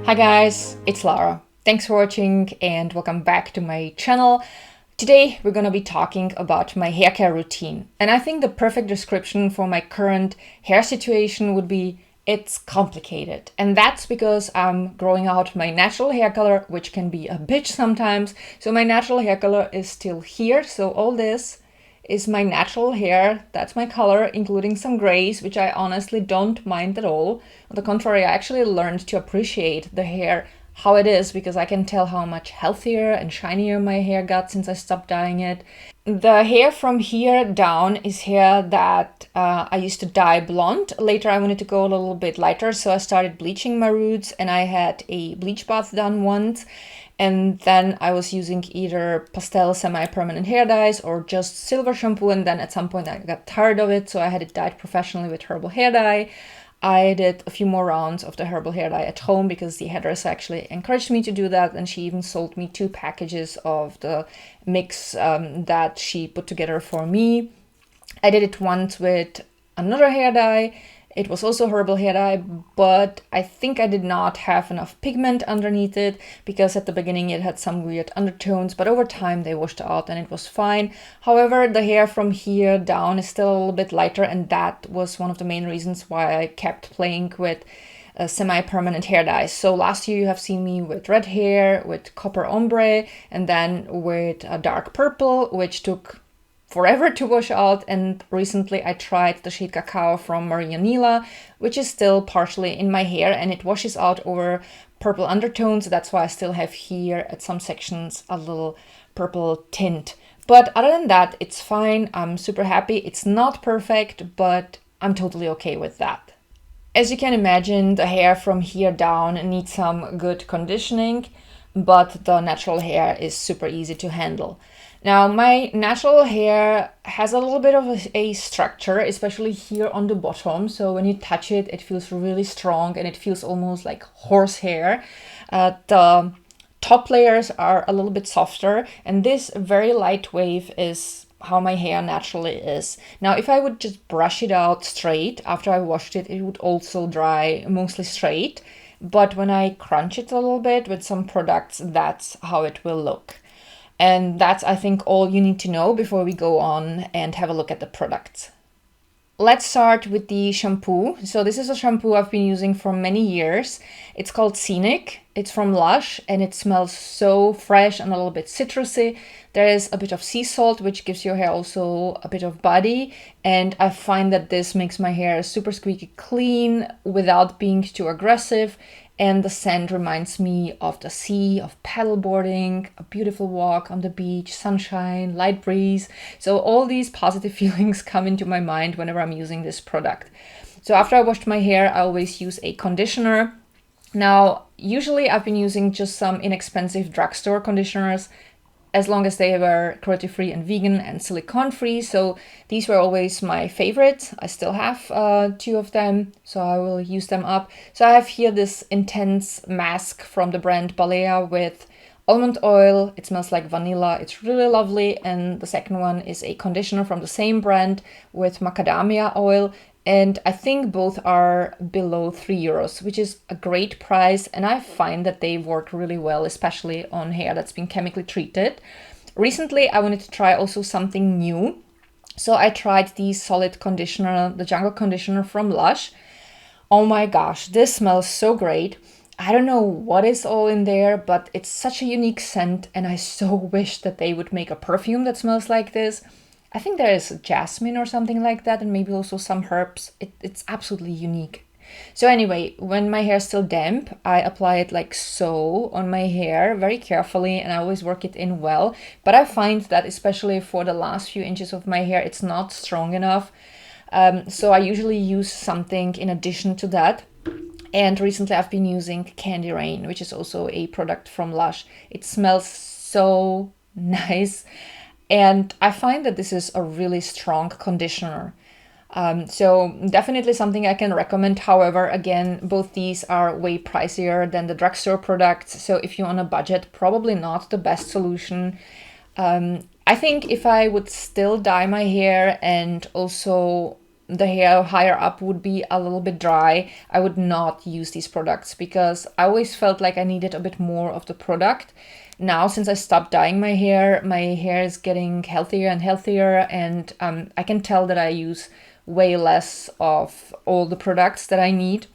Hi guys, it's Lara. Thanks for watching and welcome back to my channel. Today we're gonna be talking about my hair care routine. And I think the perfect description for my current hair situation would be it's complicated. And that's because I'm growing out my natural hair color, which can be a bitch sometimes. So my natural hair color is still here. So all this is my natural hair. That's my color, including some grays, which I honestly don't mind at all. On the contrary, I actually learned to appreciate the hair how it is because I can tell how much healthier and shinier my hair got since I stopped dyeing it. The hair from here down is hair that I used to dye blonde. Later I wanted to go a little bit lighter, so I started bleaching my roots and I had a bleach bath done once. And then I was using either pastel semi-permanent hair dyes or just silver shampoo. And then at some point I got tired of it, so I had it dyed professionally with herbal hair dye. I did a few more rounds of the herbal hair dye at home because the hairdresser actually encouraged me to do that. And she even sold me 2 packages of the mix that she put together for me. I did it once with another hair dye. It was also herbal hair dye, but I think I did not have enough pigment underneath it because at the beginning it had some weird undertones, but over time they washed out and it was fine. However, the hair from here down is still a little bit lighter, and that was one of the main reasons why I kept playing with semi-permanent hair dyes. So last year you have seen me with red hair, with copper ombre, and then with a dark purple, which took forever to wash out. And recently I tried the shade Cacao from Moreira, which is still partially in my hair, and it washes out over purple undertones. That's why I still have here at some sections a little purple tint. But other than that, it's fine. I'm super happy. It's not perfect, but I'm totally okay with that. As you can imagine, the hair from here down needs some good conditioning, but the natural hair is super easy to handle. Now, my natural hair has a little bit of a structure, especially here on the bottom. So when you touch it, it feels really strong and it feels almost like horsehair. The top layers are a little bit softer, and this very light wave is how my hair naturally is. Now, if I would just brush it out straight after I washed it, it would also dry mostly straight. But when I crunch it a little bit with some products, that's how it will look. And that's, I think, all you need to know before we go on and have a look at the products. Let's start with the shampoo. So this is a shampoo I've been using for many years. It's called Scenic. It's from Lush and it smells so fresh and a little bit citrusy. There is a bit of sea salt, which gives your hair also a bit of body. And I find that this makes my hair super squeaky clean without being too aggressive. And the scent reminds me of the sea, of paddleboarding, a beautiful walk on the beach, sunshine, light breeze. So all these positive feelings come into my mind whenever I'm using this product. So after I washed my hair, I always use a conditioner. Now, usually I've been using just some inexpensive drugstore conditioners, as long as they were cruelty-free and vegan and silicone-free. So these were always my favorites. I still have 2 of them, so I will use them up. So I have here this intense mask from the brand Balea with almond oil. It smells like vanilla. It's really lovely. And the second one is a conditioner from the same brand with macadamia oil. And I think both are below €3, which is a great price. And I find that they work really well, especially on hair that's been chemically treated. Recently, I wanted to try also something new. So I tried the solid conditioner, the Jungle Conditioner from Lush. Oh my gosh, this smells so great. I don't know what is all in there, but it's such a unique scent. And I so wish that they would make a perfume that smells like this. I think there is jasmine or something like that, and maybe also some herbs. It's absolutely unique. So anyway, when my hair is still damp, I apply it like so on my hair very carefully, and I always work it in well. But I find that especially for the last few inches of my hair, it's not strong enough. So I usually use something in addition to that. And recently I've been using Candy Rain, which is also a product from Lush. It smells so nice. And I find that this is a really strong conditioner. So definitely something I can recommend. However, again, both these are way pricier than the drugstore products. So if you're on a budget, probably not the best solution. I think if I would still dye my hair and also the hair higher up would be a little bit dry, I would not use these products because I always felt like I needed a bit more of the product. Now, since I stopped dyeing my hair is getting healthier and healthier, and I can tell that I use way less of all the products that I need.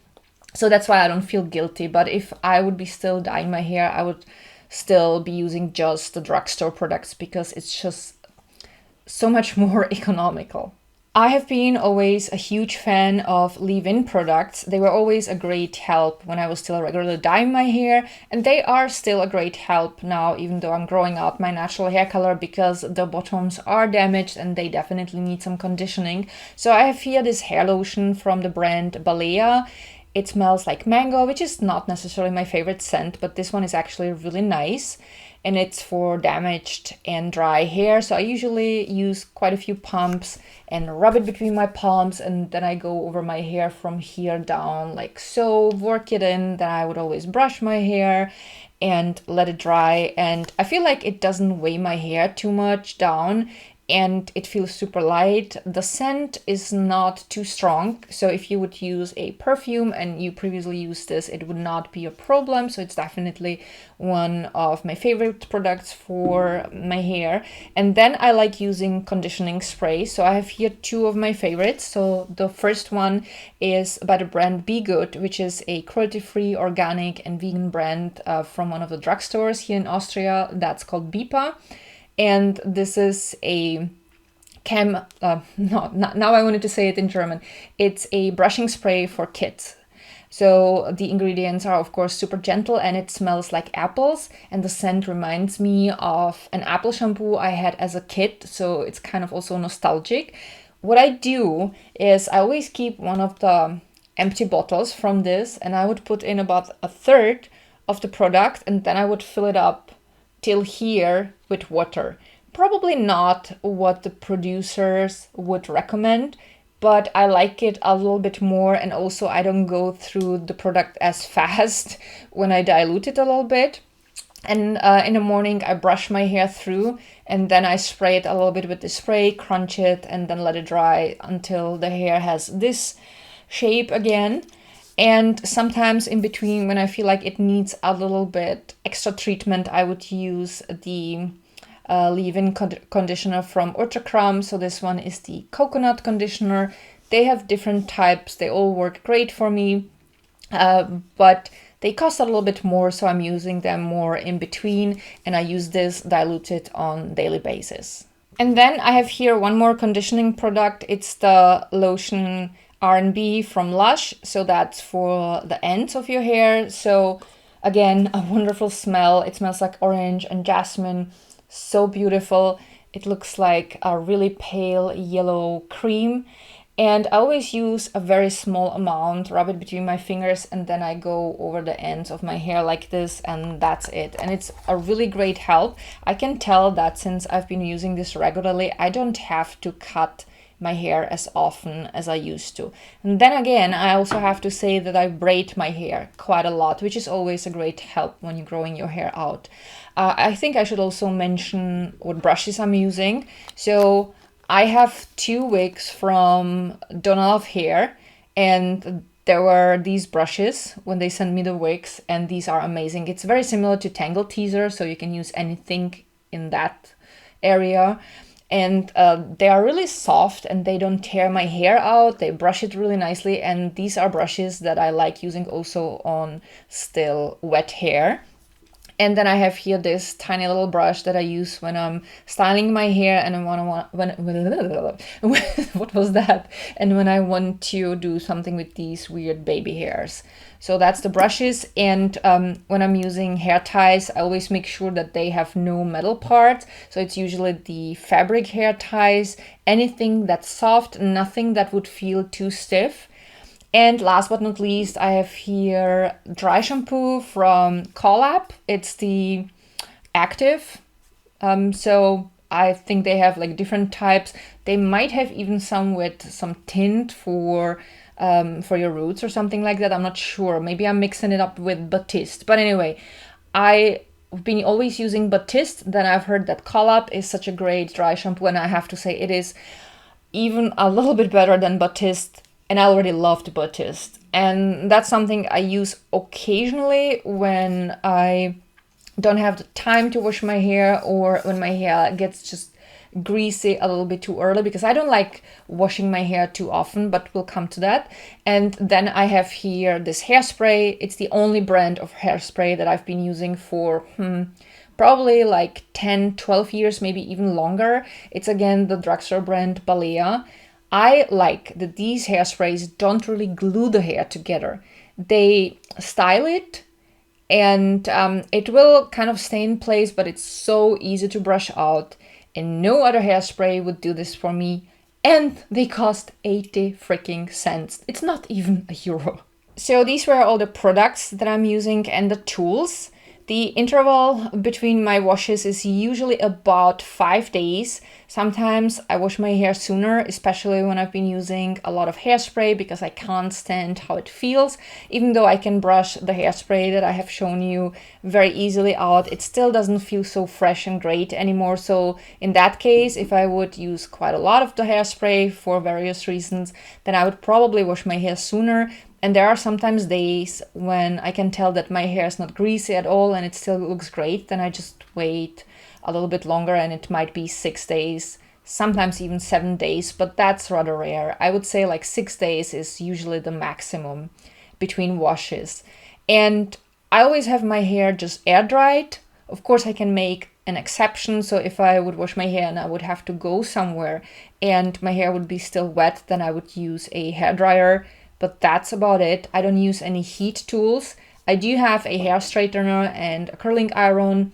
So that's why I don't feel guilty. But if I would be still dyeing my hair, I would still be using just the drugstore products because it's just so much more economical. I have been always a huge fan of leave-in products. They were always a great help when I was still regularly dyeing my hair, and they are still a great help now, even though I'm growing out my natural hair color, because the bottoms are damaged and they definitely need some conditioning. So I have here this hair lotion from the brand Balea. It smells like mango, which is not necessarily my favorite scent, but this one is actually really nice. And it's for damaged and dry hair. So I usually use quite a few pumps and rub it between my palms, and then I go over my hair from here down like so, work it in. Then I would always brush my hair and let it dry. And I feel like it doesn't weigh my hair too much down, and it feels super light. The scent is not too strong, so if you would use a perfume and you previously used this, it would not be a problem. So it's definitely one of my favorite products for my hair. And then I like using conditioning spray. So I have here two of my favorites. So the first one is by the brand Be Good, which is a cruelty-free, organic and vegan brand from one of the drugstores here in Austria. That's called Bipa. And this is a now I wanted to say it in German. It's a brushing spray for kids. So the ingredients are, of course, super gentle, and it smells like apples. And the scent reminds me of an apple shampoo I had as a kid. So it's kind of also nostalgic. What I do is I always keep one of the empty bottles from this, and I would put in about a third of the product, and then I would fill it up till here with water. Probably not what the producers would recommend, but I like it a little bit more, and also I don't go through the product as fast when I dilute it a little bit. And in the morning I brush my hair through, and then I spray it a little bit with the spray, crunch it, and then let it dry until the hair has this shape again. And sometimes in between, when I feel like it needs a little bit extra treatment, I would use the leave-in conditioner from Urtekram. So this one is the coconut conditioner. They have different types. They all work great for me, but they cost a little bit more, so I'm using them more in between, and I use this diluted on daily basis. And then I have here one more conditioning product. It's the Lotion R&B from Lush, so that's for the ends of your hair. So again, a wonderful smell. It smells like orange and jasmine, so beautiful. It looks like a really pale yellow cream, and I always use a very small amount, rub it between my fingers, and then I go over the ends of my hair like this, and that's it. And it's a really great help. I can tell that since I've been using this regularly, I don't have to cut my hair as often as I used to. And then again, I also have to say that I braid my hair quite a lot, which is always a great help when you're growing your hair out. I think I should also mention what brushes I'm using. So I have two wigs from Donna Love Hair, and there were these brushes when they sent me the wigs, and these are amazing. It's very similar to Tangle Teaser, so you can use anything in that area. And they are really soft, and they don't tear my hair out. They brush it really nicely, and these are brushes that I like using also on still wet hair. And then I have here this tiny little brush that I use when I'm styling my hair, and what was that? And when I want to do something with these weird baby hairs. So that's the brushes. And when I'm using hair ties, I always make sure that they have no metal parts. So it's usually the fabric hair ties, anything that's soft, nothing that would feel too stiff. And last but not least, I have here dry shampoo from Collab. It's the active. So I think they have like different types. They might have even some with some tint for your roots or something like that. I'm not sure. Maybe I'm mixing it up with Batiste. But anyway, I've been always using Batiste. Then I've heard that Collab is such a great dry shampoo, and I have to say it is even a little bit better than Batiste, and I already loved Batiste. And that's something I use occasionally when I don't have the time to wash my hair, or when my hair gets just greasy a little bit too early, because I don't like washing my hair too often, but we'll come to that. And then I have here this hairspray. It's the only brand of hairspray that I've been using for probably like 10, 12 years, maybe even longer. It's again the drugstore brand Balea. I like that these hairsprays don't really glue the hair together. They style it, and it will kind of stay in place, but it's so easy to brush out. And no other hairspray would do this for me. And they cost 80 freaking cents. It's not even €1. So these were all the products that I'm using and the tools. The interval between my washes is usually about 5 days. Sometimes I wash my hair sooner, especially when I've been using a lot of hairspray, because I can't stand how it feels. Even though I can brush the hairspray that I have shown you very easily out, it still doesn't feel so fresh and great anymore. So in that case, if I would use quite a lot of the hairspray for various reasons, then I would probably wash my hair sooner. And there are sometimes days when I can tell that my hair is not greasy at all and it still looks great. Then I just wait a little bit longer, and it might be 6 days, sometimes even 7 days, but that's rather rare. I would say like 6 days is usually the maximum between washes. And I always have my hair just air dried. Of course, I can make an exception. So if I would wash my hair and I would have to go somewhere and my hair would be still wet, then I would use a hairdryer. But that's about it. I don't use any heat tools. I do have a hair straightener and a curling iron,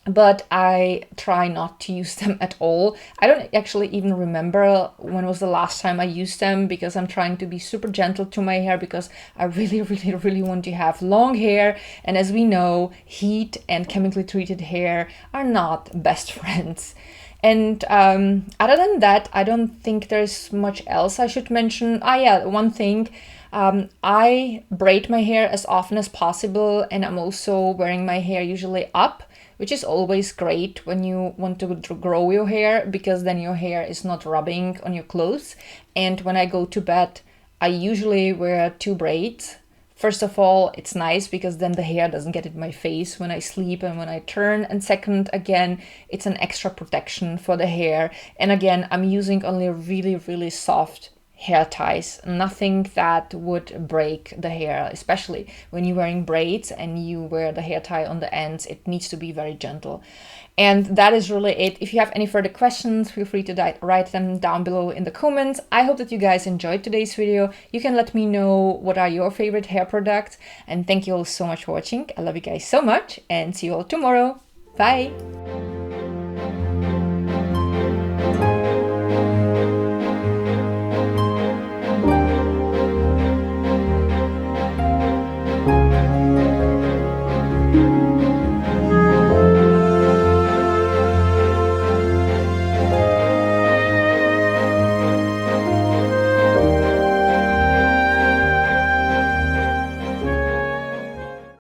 but I try not to use them at all. I don't actually even remember when was the last time I used them, because I'm trying to be super gentle to my hair, because I really, really, really want to have long hair. And as we know, heat and chemically treated hair are not best friends. And other than that, I don't think there's much else I should mention. Yeah, one thing. I braid my hair as often as possible, and I'm also wearing my hair usually up, which is always great when you want to grow your hair, because then your hair is not rubbing on your clothes. And when I go to bed, I usually wear 2 braids. First of all, it's nice because then the hair doesn't get in my face when I sleep and when I turn. And second, again, it's an extra protection for the hair. And again, I'm using only really, really soft hair ties, nothing that would break the hair, especially when you're wearing braids and you wear the hair tie on the ends. It needs to be very gentle. And that is really it. If you have any further questions, feel free to write them down below in the comments. I hope that you guys enjoyed today's video. You can let me know what are your favorite hair products. And thank you all so much for watching. I love you guys so much, and see you all tomorrow. Bye!